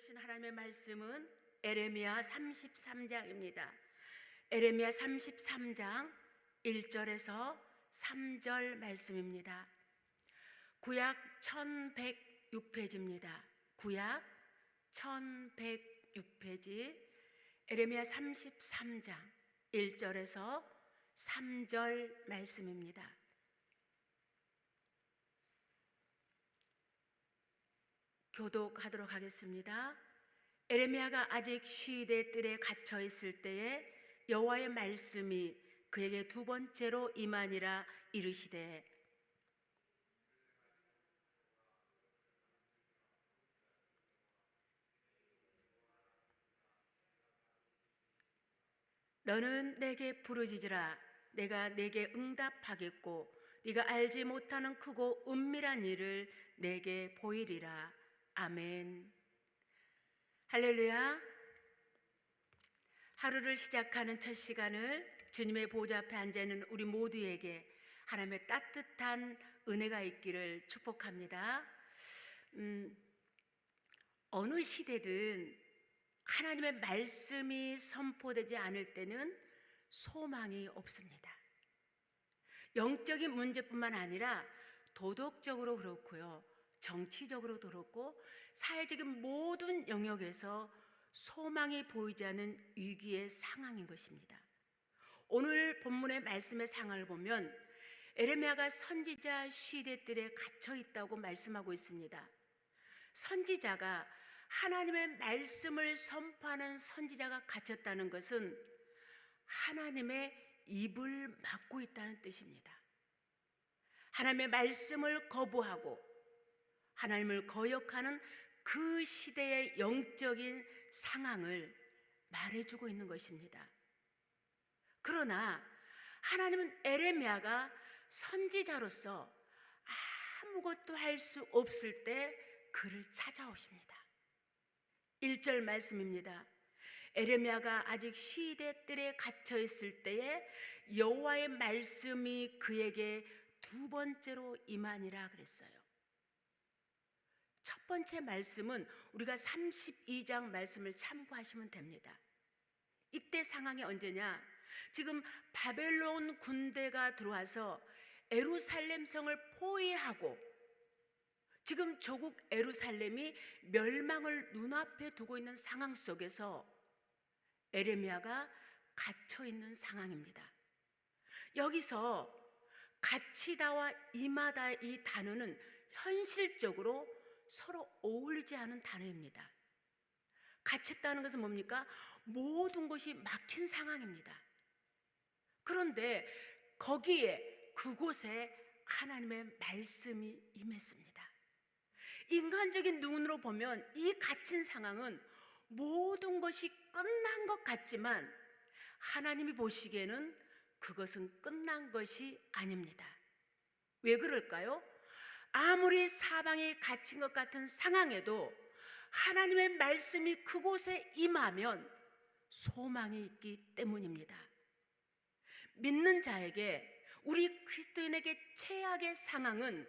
주신 하나님의 말씀은 에레미야 33장입니다. 에레미야 33장 1절에서 3절 말씀입니다. 구약 1106페이지입니다. 구약 1106페이지 에레미야 33장 1절에서 3절 말씀입니다. 교독하도록 하겠습니다. 에레미야가 아직 시대 뜰에 갇혀 있을 때에 여호와의 말씀이 그에게 두 번째로 임하니라. 이르시되 너는 내게 부르짖으라. 내가 내게 응답하겠고 네가 알지 못하는 크고 은밀한 일을 내게 보이리라. 아멘. 할렐루야. 하루를 시작하는 첫 시간을 주님의 보좌 앞에 앉아있는 우리 모두에게 하나님의 따뜻한 은혜가 있기를 축복합니다. 어느 시대든 하나님의 말씀이 선포되지 않을 때는 소망이 없습니다. 영적인 문제뿐만 아니라 도덕적으로 그렇고요, 정치적으로도 그렇고 사회적인 모든 영역에서 소망이 보이지 않는 위기의 상황인 것입니다. 오늘 본문의 말씀의 상황을 보면 에레미야가 선지자 시대들에 갇혀 있다고 말씀하고 있습니다. 선지자가 하나님의 말씀을 선포하는 선지자가 갇혔다는 것은 하나님의 입을 막고 있다는 뜻입니다. 하나님의 말씀을 거부하고 하나님을 거역하는 그 시대의 영적인 상황을 말해주고 있는 것입니다. 그러나 하나님은 에레미야가 선지자로서 아무것도 할 수 없을 때 그를 찾아오십니다. 1절 말씀입니다. 에레미야가 아직 시대 뜰에 갇혀 있을 때에 여호와의 말씀이 그에게 두 번째로 임하니라 그랬어요. 첫 번째 말씀은 우리가 32장 말씀을 참고하시면 됩니다. 이때 상황이 언제냐? 지금 바벨론 군대가 들어와서 예루살렘 성을 포위하고 지금 조국 예루살렘이 멸망을 눈앞에 두고 있는 상황 속에서 에레미야가 갇혀 있는 상황입니다. 여기서 갇히다와 임하다 이 단어는 현실적으로 서로 어울리지 않은 단어입니다. 갇혔다는 것은 뭡니까? 모든 것이 막힌 상황입니다. 그런데 거기에 그곳에 하나님의 말씀이 임했습니다. 인간적인 눈으로 보면 이 갇힌 상황은 모든 것이 끝난 것 같지만 하나님이 보시기에는 그것은 끝난 것이 아닙니다. 왜 그럴까요? 아무리 사방에 갇힌 것 같은 상황에도 하나님의 말씀이 그곳에 임하면 소망이 있기 때문입니다. 믿는 자에게, 우리 그리스도인에게 최악의 상황은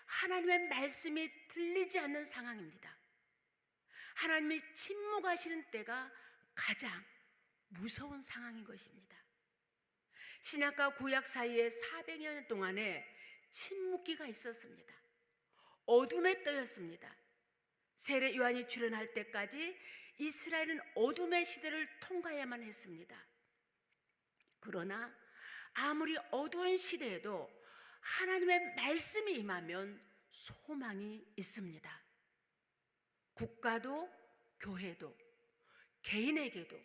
하나님의 말씀이 들리지 않는 상황입니다. 하나님이 침묵하시는 때가 가장 무서운 상황인 것입니다. 신약과 구약 사이에 400여 년 동안에 침묵기가 있었습니다. 어둠에 떠였습니다. 세례 요한이 출현할 때까지 이스라엘은 어둠의 시대를 통과해야만 했습니다. 그러나 아무리 어두운 시대에도 하나님의 말씀이 임하면 소망이 있습니다. 국가도, 교회도, 개인에게도,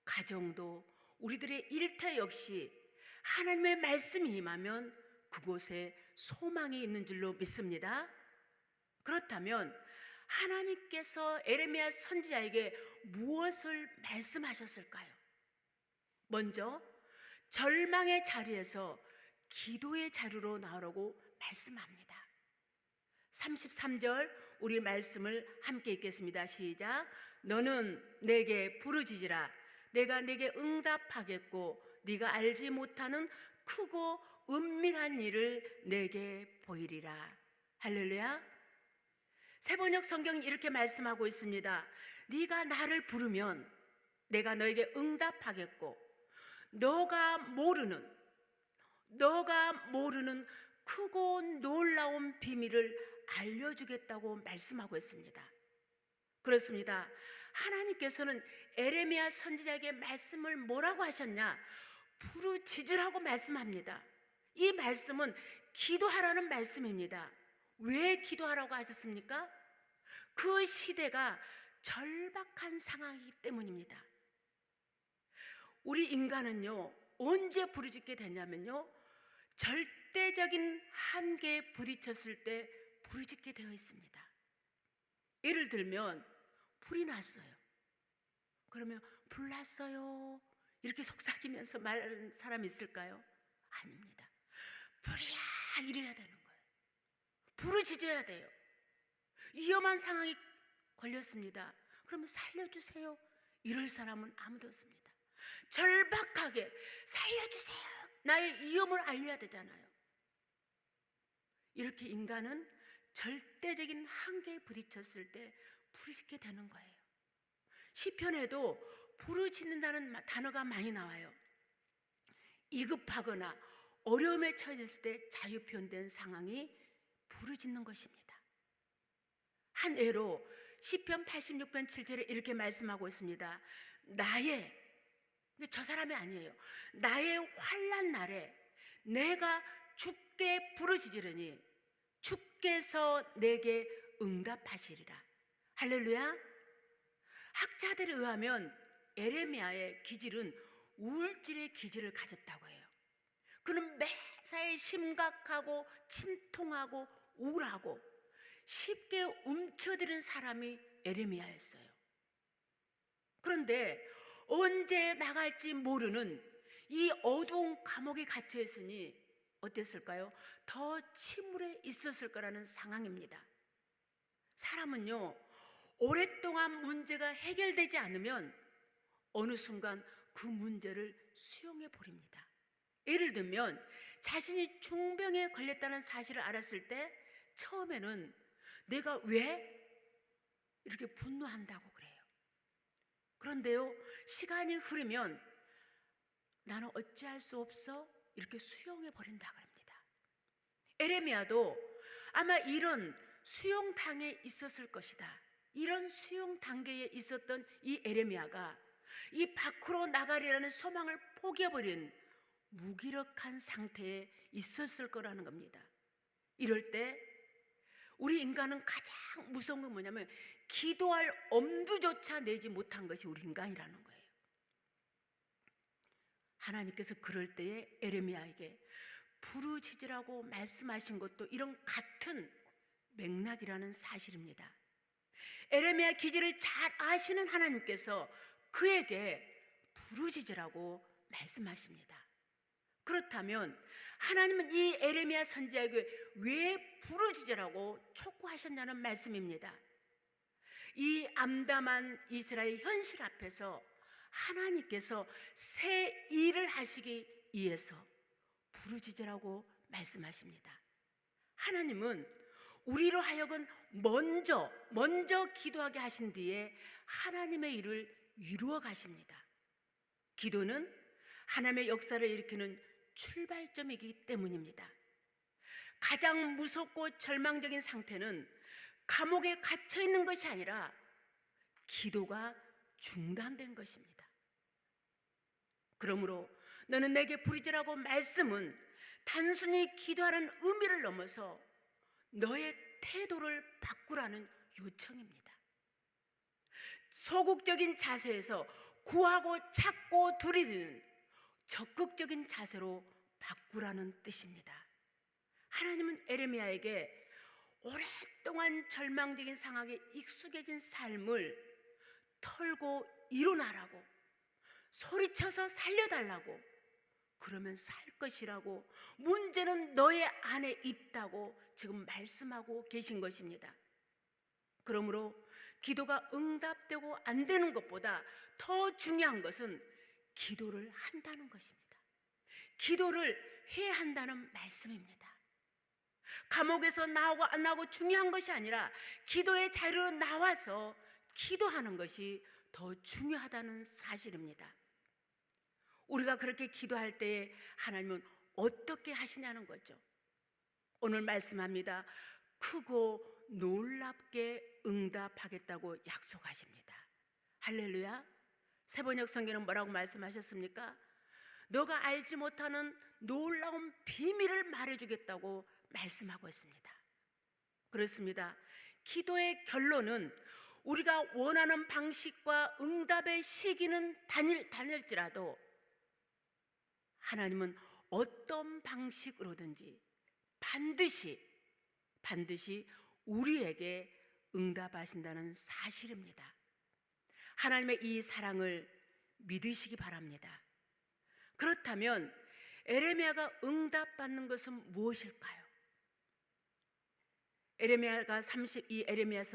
가정도, 우리들의 일터 역시 하나님의 말씀이 임하면 그곳에 소망이 있는 줄로 믿습니다. 그렇다면 하나님께서 에레미야 선지자에게 무엇을 말씀하셨을까요? 먼저 절망의 자리에서 기도의 자리로 나오라고 말씀합니다. 33절 우리 말씀을 함께 읽겠습니다. 시작. 너는 내게 부르짖으라. 내가 내게 응답하겠고 네가 알지 못하는 크고 은밀한 일을 내게 보이리라. 할렐루야. 새번역 성경이 이렇게 말씀하고 있습니다. 네가 나를 부르면 내가 너에게 응답하겠고 너가 모르는 크고 놀라운 비밀을 알려주겠다고 말씀하고 있습니다. 그렇습니다. 하나님께서는 에레미야 선지자에게 말씀을 뭐라고 하셨냐? 부르짖으라고 말씀합니다. 이 말씀은 기도하라는 말씀입니다. 왜 기도하라고 하셨습니까? 그 시대가 절박한 상황이기 때문입니다. 우리 인간은요, 언제 부르짖게 되냐면요, 절대적인 한계에 부딪혔을 때 부르짖게 되어 있습니다. 예를 들면 불이 났어요. 그러면 불 났어요 이렇게 속삭이면서 말하는 사람이 있을까요? 아닙니다. 불이야 이래야 되는 거예요. 부르짖어야 돼요. 위험한 상황이 걸렸습니다. 그러면 살려주세요 이럴 사람은 아무도 없습니다. 절박하게 살려주세요 나의 위험을 알려야 되잖아요. 이렇게 인간은 절대적인 한계에 부딪혔을 때 부르짖게 되는 거예요. 시편에도 부르짖는다는 단어가 많이 나와요. 위급하거나 어려움에 처해졌을 때 자유표현된 상황이 부르짖는 것입니다. 한 예로 시편 86편 7절에 이렇게 말씀하고 있습니다. 저 사람이 아니에요. 나의 환난 날에 내가 주께 부르짖으려니 주께서 내게 응답하시리라. 할렐루야. 학자들에 의하면 에레미야의 기질은 우울증의 기질을 가졌다고 해요. 그는 매사에 심각하고 침통하고 우울하고 쉽게 움츠러드는 사람이 에레미야였어요. 그런데 언제 나갈지 모르는 이 어두운 감옥에 갇혀 있으니 어땠을까요? 더 침울해 있었을 거라는 상황입니다. 사람은요, 오랫동안 문제가 해결되지 않으면 어느 순간 그 문제를 수용해 버립니다. 예를 들면 자신이 중병에 걸렸다는 사실을 알았을 때 처음에는 내가 왜 이렇게 분노한다고 그래요. 그런데요, 시간이 흐르면 나는 어찌할 수 없어 이렇게 수용해 버린다 그럽니다. 에레미야도 아마 이런 수용당에 있었을 것이다. 이런 수용 단계에 있었던 이 에레미야가 이 밖으로 나가리라는 소망을 포기해버린 무기력한 상태에 있었을 거라는 겁니다. 이럴 때 우리 인간은 가장 무서운 건 뭐냐면 기도할 엄두조차 내지 못한 것이 우리 인간이라는 거예요. 하나님께서 그럴 때에 에레미야에게 부르짖으라고 말씀하신 것도 이런 같은 맥락이라는 사실입니다. 에레미야 기질을 잘 아시는 하나님께서 그에게 부르짖으라고 말씀하십니다. 그렇다면 하나님은 이 에레미야 선지자에게 왜 부르짖으라고 촉구하셨냐는 말씀입니다. 이 암담한 이스라엘 현실 앞에서 하나님께서 새 일을 하시기 위해서 부르짖으라고 말씀하십니다. 하나님은 우리로 하여금 먼저 기도하게 하신 뒤에 하나님의 일을 이루어 가십니다. 기도는 하나님의 역사를 일으키는 출발점이기 때문입니다. 가장 무섭고 절망적인 상태는 감옥에 갇혀 있는 것이 아니라 기도가 중단된 것입니다. 그러므로 너는 내게 부르짖으라고 말씀은 단순히 기도하는 의미를 넘어서 너의 태도를 바꾸라는 요청입니다. 소극적인 자세에서 구하고 찾고 두리는 적극적인 자세로 바꾸라는 뜻입니다. 하나님은 에레미야에게 오랫동안 절망적인 상황에 익숙해진 삶을 털고 일어나라고, 소리쳐서 살려달라고, 그러면 살 것이라고, 문제는 너의 안에 있다고 지금 말씀하고 계신 것입니다. 그러므로 기도가 응답되고 안 되는 것보다 더 중요한 것은 기도를 한다는 것입니다. 기도를 해야 한다는 말씀입니다. 감옥에서 나오고 안 나오고 중요한 것이 아니라 기도의 자리로 나와서 기도하는 것이 더 중요하다는 사실입니다. 우리가 그렇게 기도할 때에 하나님은 어떻게 하시냐는 거죠. 오늘 말씀합니다. 크고 놀랍게 응답하겠다고 약속하십니다. 할렐루야. 세번역 성경은 뭐라고 말씀하셨습니까? 너가 알지 못하는 놀라운 비밀을 말해주겠다고 말씀하고 있습니다. 그렇습니다. 기도의 결론은 우리가 원하는 방식과 응답의 시기는 다닐지라도 하나님은 어떤 방식으로든지 반드시 우리에게 응답하신다는 사실입니다. 하나님의 이 사랑을 믿으시기 바랍니다. 그렇다면 에레미야가 응답받는 것은 무엇일까요? 에레미야서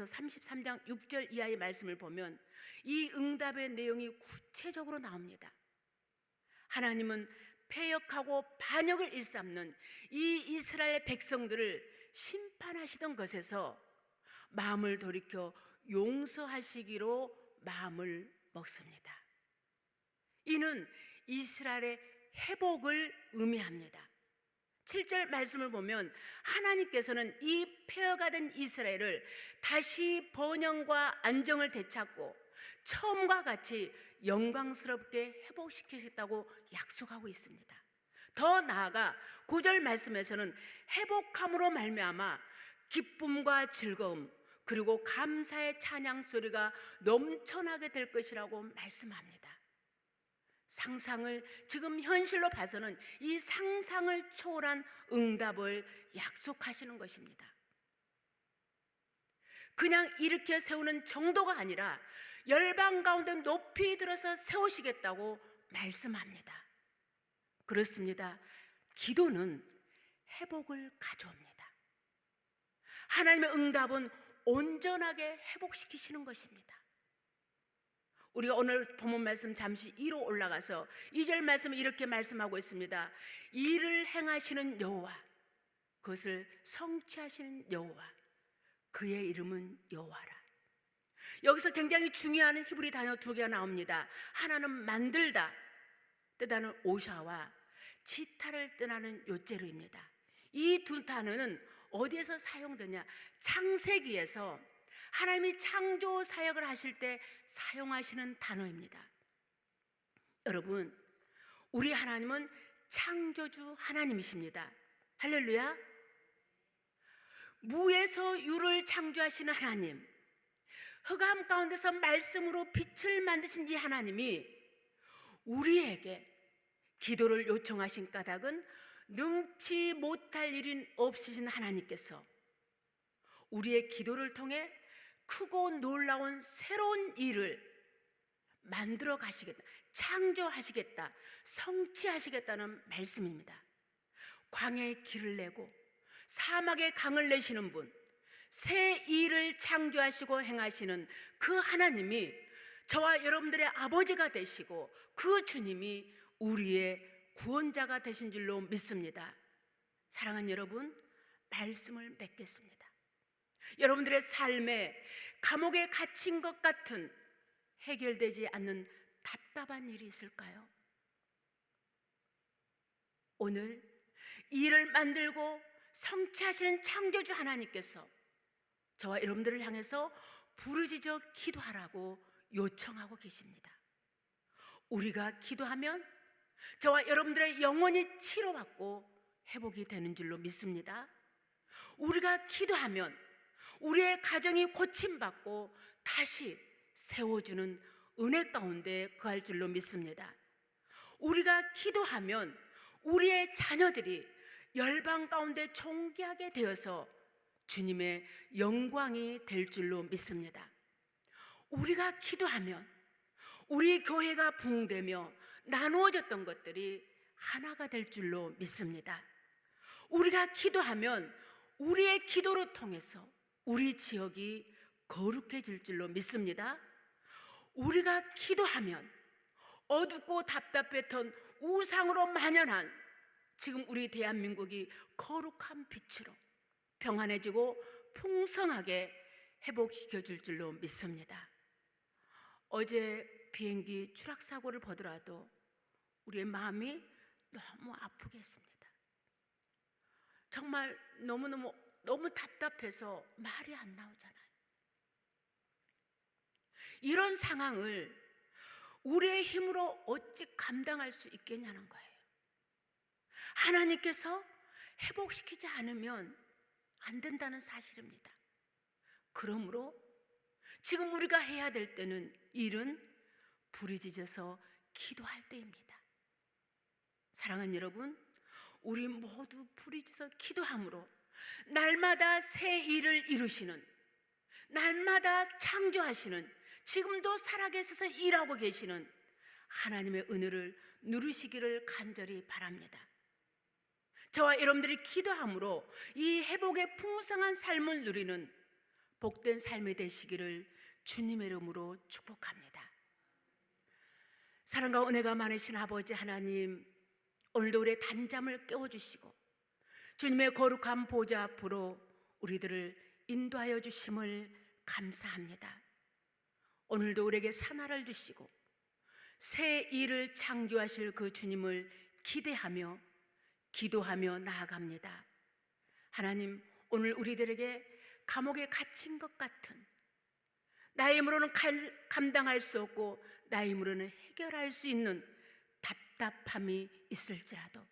33장 6절 이하의 말씀을 보면 이 응답의 내용이 구체적으로 나옵니다. 하나님은 패역하고 반역을 일삼는 이 이스라엘 백성들을 심판하시던 것에서 마음을 돌이켜 용서하시기로 마음을 먹습니다. 이는 이스라엘의 회복을 의미합니다. 7절 말씀을 보면 하나님께서는 이 폐허가 된 이스라엘을 다시 번영과 안정을 되찾고 처음과 같이 영광스럽게 회복시키겠다고 약속하고 있습니다. 더 나아가 9절 말씀에서는 회복함으로 말미암아 기쁨과 즐거움 그리고 감사의 찬양 소리가 넘쳐나게 될 것이라고 말씀합니다. 상상을 지금 현실로 봐서는 이 상상을 초월한 응답을 약속하시는 것입니다. 그냥 일으켜 세우는 정도가 아니라 열방 가운데 높이 들어서 세우시겠다고 말씀합니다. 그렇습니다. 기도는 회복을 가져옵니다. 하나님의 응답은 온전하게 회복시키시는 것입니다. 우리가 오늘 본문 말씀 잠시 2로 올라가서 2절 말씀을 이렇게 말씀하고 있습니다. 일을 행하시는 여호와, 그것을 성취하시는 여호와, 그의 이름은 여호와라. 여기서 굉장히 중요한 히브리 단어 두 개가 나옵니다. 하나는 만들다 뜻하는 오샤와 지타를 뜻하는 요제르입니다. 이 두 단어는 어디에서 사용되냐? 창세기에서 하나님이 창조 사역을 하실 때 사용하시는 단어입니다. 여러분, 우리 하나님은 창조주 하나님이십니다. 할렐루야. 무에서 유를 창조하시는 하나님, 흑암 가운데서 말씀으로 빛을 만드신 이 하나님이 우리에게 기도를 요청하신 까닭은 능치 못할 일은 없으신 하나님께서 우리의 기도를 통해 크고 놀라운 새로운 일을 만들어 가시겠다, 창조하시겠다, 성취하시겠다는 말씀입니다. 광야에 길을 내고 사막에 강을 내시는 분, 새 일을 창조하시고 행하시는 그 하나님이 저와 여러분들의 아버지가 되시고 그 주님이 우리의 구원자가 되신 줄로 믿습니다. 사랑하는 여러분, 말씀을 맺겠습니다. 여러분들의 삶에 감옥에 갇힌 것 같은 해결되지 않는 답답한 일이 있을까요? 오늘 일을 만들고 성취하시는 창조주 하나님께서 저와 여러분들을 향해서 부르짖어 기도하라고 요청하고 계십니다. 우리가 기도하면 저와 여러분들의 영혼이 치료받고 회복이 되는 줄로 믿습니다. 우리가 기도하면 우리의 가정이 고침받고 다시 세워주는 은혜 가운데 거할 줄로 믿습니다. 우리가 기도하면 우리의 자녀들이 열방 가운데 존귀하게 되어서 주님의 영광이 될 줄로 믿습니다. 우리가 기도하면 우리 교회가 붕대며 나누어졌던 것들이 하나가 될 줄로 믿습니다. 우리가 기도하면 우리의 기도로 통해서 우리 지역이 거룩해질 줄로 믿습니다. 우리가 기도하면 어둡고 답답했던 우상으로 만연한 지금 우리 대한민국이 거룩한 빛으로, 평안해지고 풍성하게 회복시켜 줄 줄로 믿습니다. 어제 비행기 추락사고를 보더라도 우리의 마음이 너무 아프게 했습니다. 정말 너무 답답해서 말이 안 나오잖아요. 이런 상황을 우리의 힘으로 어찌 감당할 수 있겠냐는 거예요. 하나님께서 회복시키지 않으면 안 된다는 사실입니다. 그러므로 지금 우리가 해야 될 때는 일은 부르짖어서 기도할 때입니다. 사랑하는 여러분, 우리 모두 부르짖어 기도함으로 날마다 새 일을 이루시는, 날마다 창조하시는, 지금도 살아계셔서 일하고 계시는 하나님의 은혜를 누리시기를 간절히 바랍니다. 저와 여러분들이 기도함으로 이 회복의 풍성한 삶을 누리는 복된 삶이 되시기를 주님의 이름으로 축복합니다. 사랑과 은혜가 많으신 아버지 하나님, 오늘도 우리의 단잠을 깨워주시고 주님의 거룩한 보좌 앞으로 우리들을 인도하여 주심을 감사합니다. 오늘도 우리에게 산하를 주시고 새 일을 창조하실 그 주님을 기대하며 기도하며 나아갑니다. 하나님, 오늘 우리들에게 감옥에 갇힌 것 같은, 나의 힘으로는 감당할 수 없고 나의 힘으로는 해결할 수 있는 답답함이 있을지라도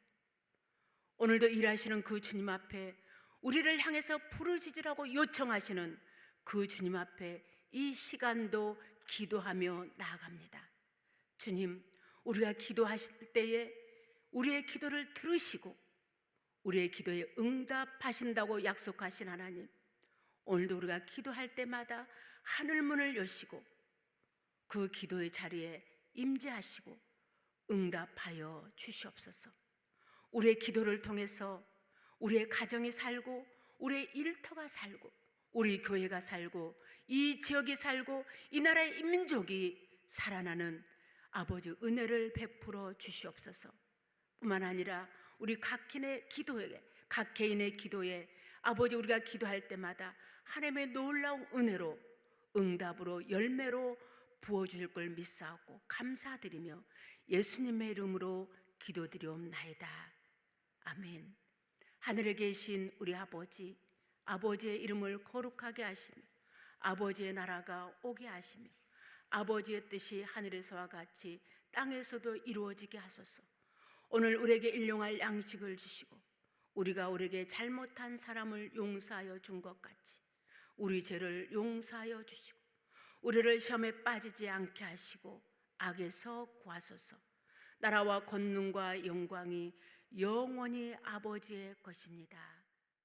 오늘도 일하시는 그 주님 앞에, 우리를 향해서 부르짖으라고 요청하시는 그 주님 앞에 이 시간도 기도하며 나아갑니다. 주님, 우리가 기도하실 때에 우리의 기도를 들으시고 우리의 기도에 응답하신다고 약속하신 하나님, 오늘도 우리가 기도할 때마다 하늘문을 여시고 그 기도의 자리에 임재하시고 응답하여 주시옵소서. 우리의 기도를 통해서 우리의 가정이 살고 우리의 일터가 살고 우리 교회가 살고 이 지역이 살고 이 나라의 인민족이 살아나는 아버지 은혜를 베풀어 주시옵소서. 뿐만 아니라 우리 각 개인의 기도에 아버지, 우리가 기도할 때마다 하나님의 놀라운 은혜로 응답으로 열매로 부어주실 걸 믿사옵고 감사드리며 예수님의 이름으로 기도드리옵나이다. 아멘. 하늘에 계신 우리 아버지, 아버지의 이름을 거룩하게 하시며 아버지의 나라가 오게 하시며 아버지의 뜻이 하늘에서와 같이 땅에서도 이루어지게 하소서. 오늘 우리에게 일용할 양식을 주시고 우리가 우리에게 잘못한 사람을 용서하여 준 것 같이 우리 죄를 용서하여 주시고 우리를 시험에 빠지지 않게 하시고 악에서 구하소서. 나라와 권능과 영광이 영원히 아버지의 것입니다.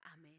아멘.